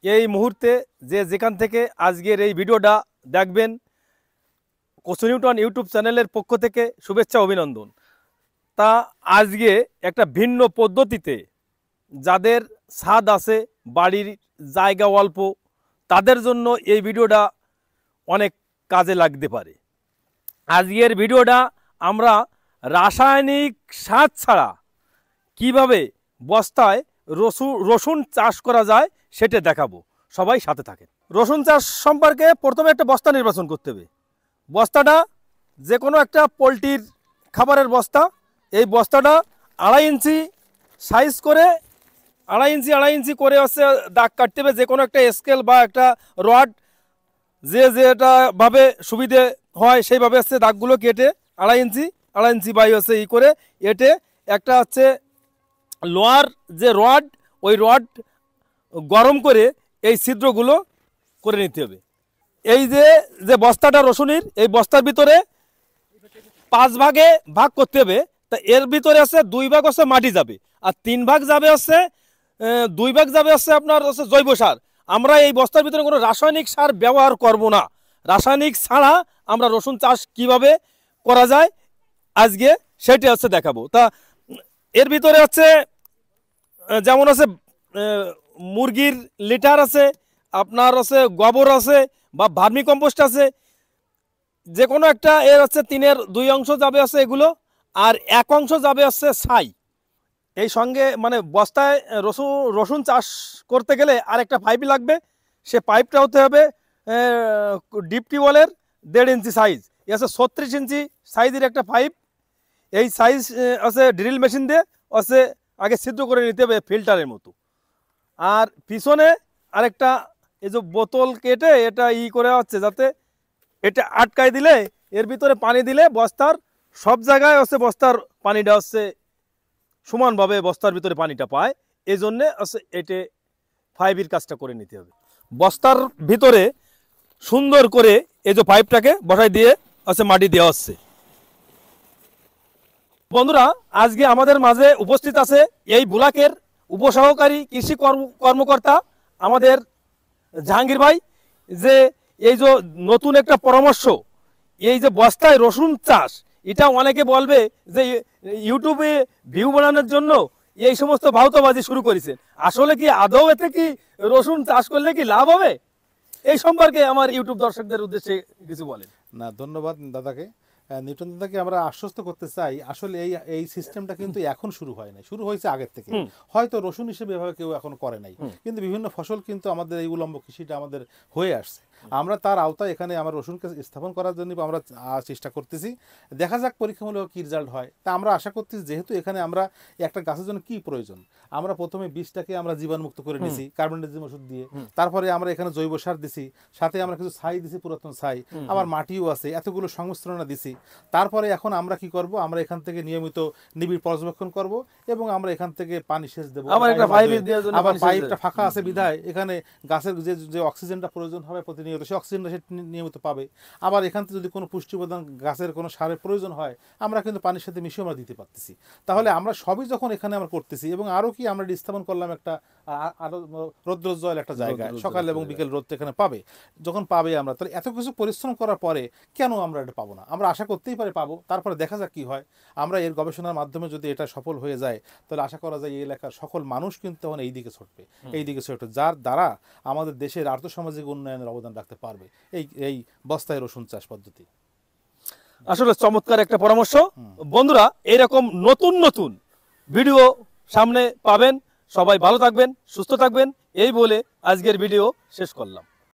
এই মুহূর্তে যেখান থেকে আজকের এই ভিডিওটা দেখবেন, কচু নিউটন ইউটিউব চ্যানেলের পক্ষ থেকে শুভেচ্ছা অভিনন্দন। তা আজকে একটা ভিন্ন পদ্ধতিতে যাদের ছাদ আছে, বাড়ির জায়গা অল্প, তাদের জন্য এই ভিডিওটা অনেক কাজে লাগতে পারে। আজকের ভিডিওটা আমরা রাসায়নিক সার ছাড়া কিভাবে বস্তায় রসুন চাষ করা যায় সেটা দেখাবো। সবাই সাথে থাকেন। রসুন চাষ সম্পর্কে প্রথমে একটা বস্তা নির্বাচন করতে হবে। বস্তাটা যে কোনো একটা পোলট্রির খাবারের বস্তা, এই বস্তাটা 2.5 ইঞ্চি সাইজ করে 2.5 ইঞ্চি করে হচ্ছে দাগ কাটতে হবে। যে কোনো একটা স্কেল বা একটা রড যেটা ভাবে সুবিধে হয় সেইভাবে হচ্ছে দাগগুলো কেটে 2.5 ইঞ্চি বাই হচ্ছে ই করে এটে একটা হচ্ছে লোহার যে রড, ওই রড গরম করে এই ছিদ্রগুলো করে নিতে হবে। এই যে বস্তাটা রসুনের, এই বস্তার ভিতরে 5 ভাগে ভাগ করতে হবে। তা এর ভিতরে আছে 2 ভাগ হচ্ছে মাটি যাবে, আর 3 ভাগ যাবে হচ্ছে 2 ভাগ যাবে হচ্ছে আপনার হচ্ছে জৈব সার। আমরা এই বস্তার ভিতরে কোনো রাসায়নিক সার ব্যবহার করব না। রাসায়নিক ছাড়া আমরা রসুন চাষ কিভাবে করা যায় আজকে সেটা হচ্ছে দেখাবো। তা এর ভিতরে হচ্ছে যেমন আছে মুরগির লিটার আছে, আপনার হচ্ছে গোবর আছে বা ভার্মি কম্পোস্ট আছে, যে কোনো একটা এর হচ্ছে 3-এর 2 অংশ যাবে হচ্ছে এগুলো, আর 1 অংশ যাবে হচ্ছে ছাই। এই সঙ্গে মানে বস্তায় রসুন চাষ করতে গেলে আর একটা পাইপ লাগবে। সে পাইপটা হতে হবে ডিপ টিউবওয়েলের 1.5 ইঞ্চি সাইজ। এ আছে 36 ইঞ্চি সাইজের একটা পাইপ। এই সাইজ আছে ড্রিল মেশিন দিয়ে আছে আগে ছিদ্র করে নিতে হবে ফিল্টারের মতো। আর পিছনে আরেকটা এই যে বোতল কেটে এটা করে হচ্ছে যাতে এটা আটকায় দিলে এর ভিতরে পানি দিলে বস্তার সব জায়গায় হচ্ছে বস্তার পানিটা হচ্ছে সমানভাবে বস্তার ভিতরে পানিটা পায়। এই জন্যে হচ্ছে এটে পাইপের কাজটা করে নিতে হবে। বস্তার ভিতরে সুন্দর করে এই যে পাইপটাকে বসাই দিয়ে হচ্ছে মাটি দেওয়া হচ্ছে। বন্ধুরা, আজকে আমাদের মাঝে উপস্থিত আছে এই ব্লকের উপসহকারী কৃষি কর্মকর্তা আমাদের জাহাঙ্গীর ভাই। যে এই যে নতুন একটা পরামর্শ, এই যে বস্তায় রসুন চাষ, এটা অনেকে বলবে যে ইউটিউবে ভিউ বানানোর জন্য এই সমস্ত ভাউতাবাজি শুরু করেছেন। আসলে কি আদৌ এতে কি রসুন চাষ করলে কি লাভ হবে? এই সম্পর্কে আমার ইউটিউব দর্শকদের উদ্দেশ্যে কিছু বলেন। না, ধন্যবাদ দাদাকে। নিউটন দাদাকে আমরা আশ্বস্ত করতে চাই, আসলে এই সিস্টেমটা কিন্তু এখন শুরু হয় নাই, শুরু হয়েছে আগের থেকে। হয়তো রসুন হিসেবে এভাবে কেউ এখন করে নাই, কিন্তু বিভিন্ন ফসল কিন্তু আমাদের এই উলম্ব কৃষিটা আমাদের হয়ে আসছে। আমরা তার আওতায় এখানে আমার রসুনকে স্থাপন করার জন্য আমরা চেষ্টা করতেছি। দেখা যাক পরীক্ষামূলক কী রেজাল্ট হয়। তা আমরা আশা করতেছি, যেহেতু এখানে আমরা একটা গাছের জন্য কি প্রয়োজন, আমরা প্রথমে বীজটাকে আমরা জীবাণুমুক্ত করে নিয়েছি কার্বনডাইজিম ওষুধ দিয়ে। তারপরে আমরা এখানে জৈব সার দিছি, সাথে আমরা কিছু ছাই দিছি, পুরাতন ছাই, আবার মাটিও আছে, এতগুলো সংমিশ্রণ দিছি। তারপরে এখন আমরা কি করব, আমরা এখান থেকে নিয়মিত নিবিড় পর্যবেক্ষণ করব এবং আমরা এখান থেকে পানি সেচ দেবো। আবার পাইপটা ফাঁকা আছে বিধায় এখানে গাছের যে অক্সিজেনটা প্রয়োজন হবে প্রতিনিয়ত, সেই অক্সিজেনটা সে নিয়মিত পাবে। আবার এখান থেকে যদি কোনো পুষ্টি উপাদান গাছের কোনো সারের প্রয়োজন হয়, আমরা কিন্তু পানির সাথে মিশিয়ে আমরা দিতে পারতেছি। তাহলে আমরা সবই যখন এখানে আমরা করতেছি, এবং আরও কি আমরা স্থাপন করলাম একটা আরো রৌদ্রোজ্জ্বল একটা জায়গায়, সকাল এবং বিকেল রোদ এখানে পাবে। যখন পাবে আমরা, তাহলে এত কিছু পরিশ্রম করার পরে কেন আমরা এটা পাবো না? আমরা আশা করতেই পারি পাবো, তারপরে দেখা যাক কি হয়। আমরা এর গবেষণার মাধ্যমে যদি এটা সফল হয়ে যায়, তাহলে আশা করা যায় এই এলাকার সকল মানুষ কিন্তু তখন এই দিকে ছুটবে, এই দিকে ছুটবে, যার দ্বারা আমাদের দেশের আর্থসামাজিক উন্নয়নের অবদান রাখতে পারবে এই বস্তায় রসুন চাষ পদ্ধতি। আসলে চমৎকার একটা পরামর্শ। বন্ধুরা, এরকম নতুন নতুন ভিডিও সামনে পাবেন। সবাই ভালো থাকবেন, সুস্থ থাকবেন, এই বলে আজকের ভিডিও শেষ করলাম।